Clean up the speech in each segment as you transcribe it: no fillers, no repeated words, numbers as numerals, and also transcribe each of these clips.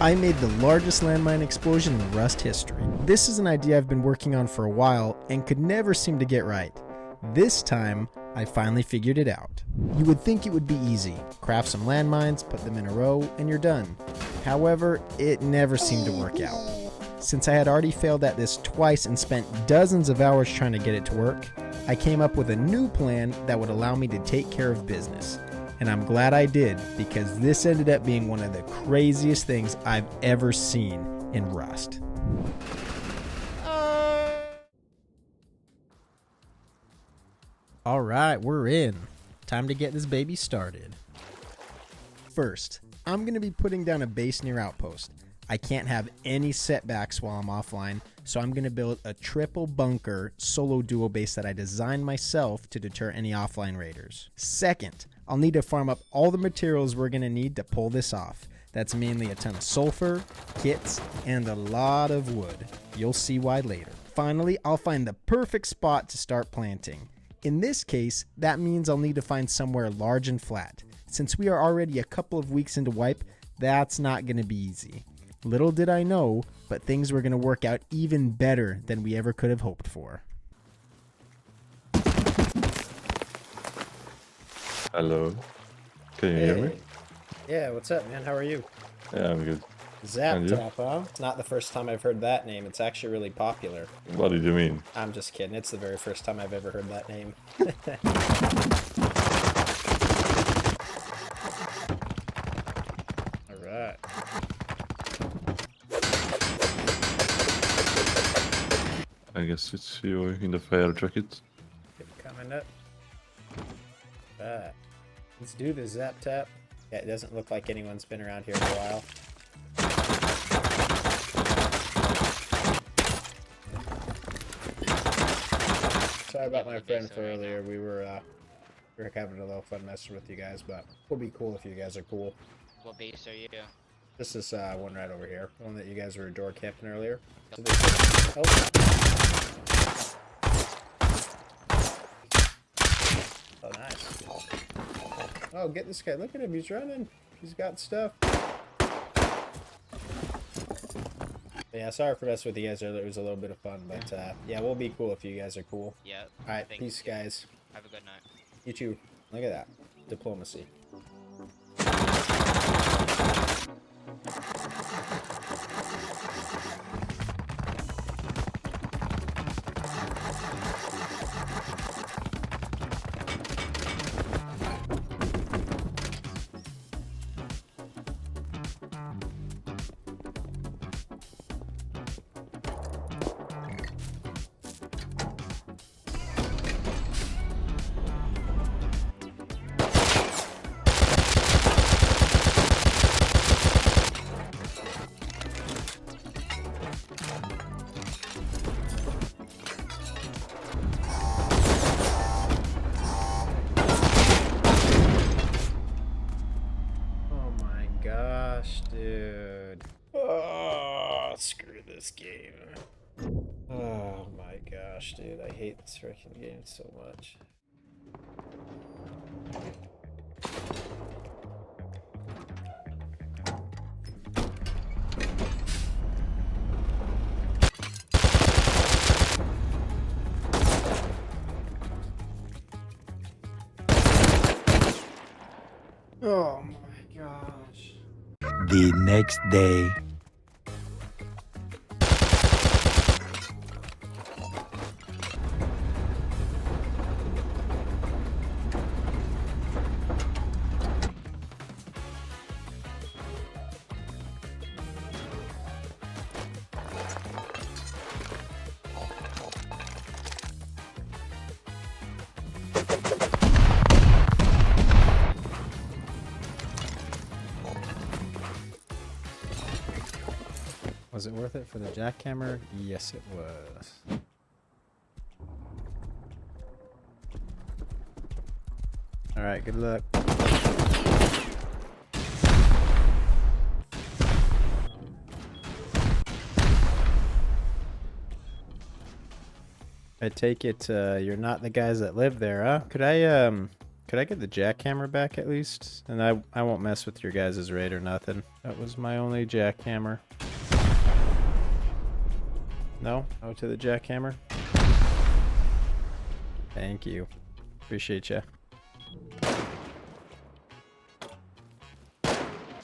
I made the largest landmine explosion in Rust history. This is an idea I've been working on for a while and could never seem to get right. This time, I finally figured it out. You would think it would be easy. Craft some landmines, put them in a row, and you're done. However, it never seemed to work out. Since I had already failed at this twice and spent dozens of hours trying to get it to work, I came up with a new plan that would allow me to take care of business. And I'm glad I did, because this ended up being one of the craziest things I've ever seen in Rust. Alright, we're in. Time to get this baby started. First, I'm going to be putting down a base near Outpost. I can't have any setbacks while I'm offline, so I'm going to build a triple bunker solo duo base that I designed myself to deter any offline raiders. Second, I'll need to farm up all the materials we're going to need to pull this off. That's mainly a ton of sulfur, kits, and a lot of wood. You'll see why later. Finally, I'll find the perfect spot to start planting. In this case, that means I'll need to find somewhere large and flat. Since we are already a couple of weeks into wipe, that's not going to be easy. Little did I know, but things were going to work out even better than we ever could have hoped for. Hello. Can you hear me? Yeah, what's up, man? How are you? Yeah, I'm good. Zap And you? Tap, huh? It's not the first time I've heard that name. It's actually really popular. What did you mean? I'm just kidding. It's the very first time I've ever heard that name. Alright. I guess it's you in the fire jacket. Coming up. Alright. Let's do this Zap Tap. Yeah, it doesn't look like anyone's been around here for a while. Sorry about my friend for earlier. We were having a little fun messing with you guys, but we'll be cool if you guys are cool. What base are you? This is one right over here. The one that you guys were door camping earlier. So oh, nice. Oh, get this guy. Look at him. He's running. He's got stuff. Yeah, sorry for messing with you guys earlier. It was a little bit of fun, but yeah, we'll be cool if you guys are cool. Yep. Alright, peace, guys. Have a good night. You too. Look at that. Diplomacy. Gosh, dude. Oh, screw this game. Oh my gosh, dude. I hate this freaking game so much. Oh my gosh. The next day. Was it worth it for the jackhammer? Yes, it was. Alright, good luck. I take it you're not the guys that live there, huh? Could I Could I get the jackhammer back at least? And I won't mess with your guys' raid or nothing. That was my only jackhammer. No? No to the jackhammer? Thank you. Appreciate you.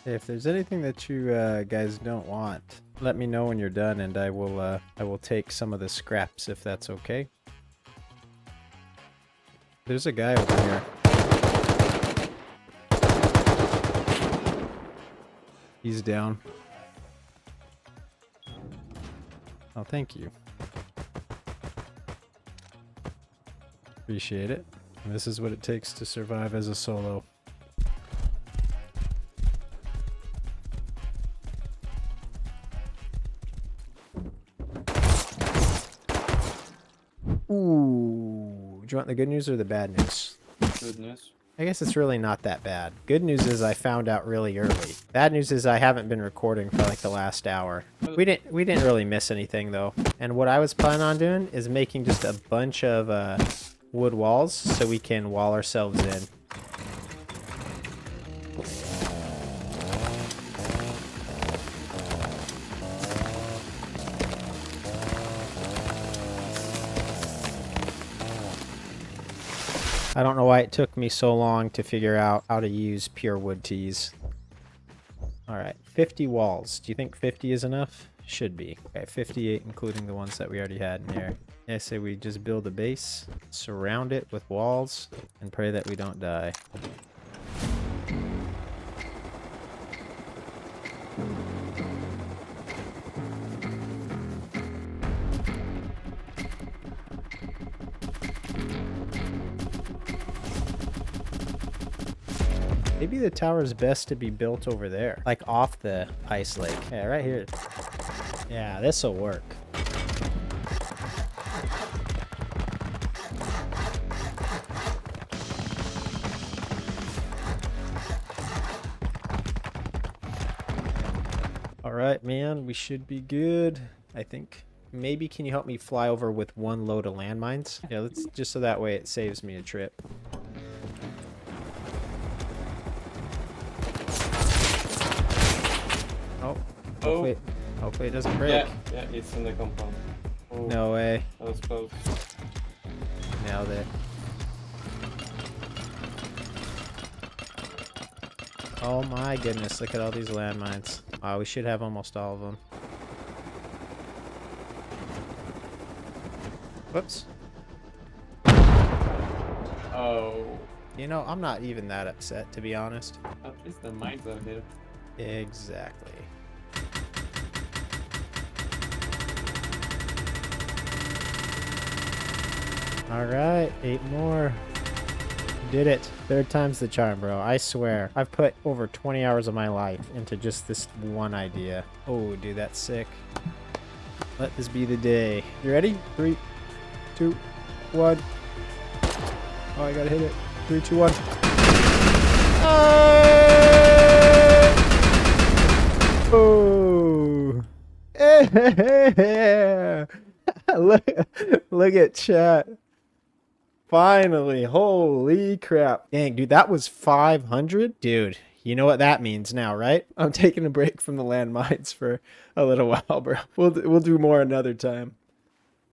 If there's anything that you guys don't want, let me know when you're done, and I will take some of the scraps if that's okay. There's a guy over here. He's down. Oh, thank you. Appreciate it. And this is what it takes to survive as a solo. Ooh. Do you want the good news or the bad news? Good news. I guess it's really not that bad. Good news is I found out really early. Bad news is I haven't been recording for like the last hour. We didn't really miss anything though. And what I was planning on doing is making just a bunch of wood walls so we can wall ourselves in. I don't know why it took me so long to figure out how to use pure wood teas. Alright, 50 walls. Do you think 50 is enough? Should be. Okay, 58 including the ones that we already had in here. I say we just build a base, surround it with walls, and pray that we don't die. Maybe the tower's best to be built over there, like off the ice lake. Yeah, right here. Yeah, this'll work. All right, man, we should be good, I think. Maybe can you help me fly over with one load of landmines? Yeah, let's just so that way it saves me a trip. Oh, hopefully it doesn't break. Yeah, it's in the compound. Oh, no way. that was close. Nailed it. Oh my goodness, look at all these landmines. Wow, we should have almost all of them. Whoops. Oh. You know, I'm not even that upset, to be honest. At least the mines are here. Exactly. All right, 8 more. Did it. 3rd time's the charm, bro. I swear. I've put over 20 hours of my life into just this one idea. Oh, dude, that's sick. Let this be the day. You ready? 3, 2, 1. Oh, I gotta hit it. 3, 2, 1. Oh! Yeah! Look at chat. Finally, holy crap. Dang, dude, that was 500? Dude, you know what that means now, right? I'm taking a break from the landmines for a little while, bro. We'll do more another time.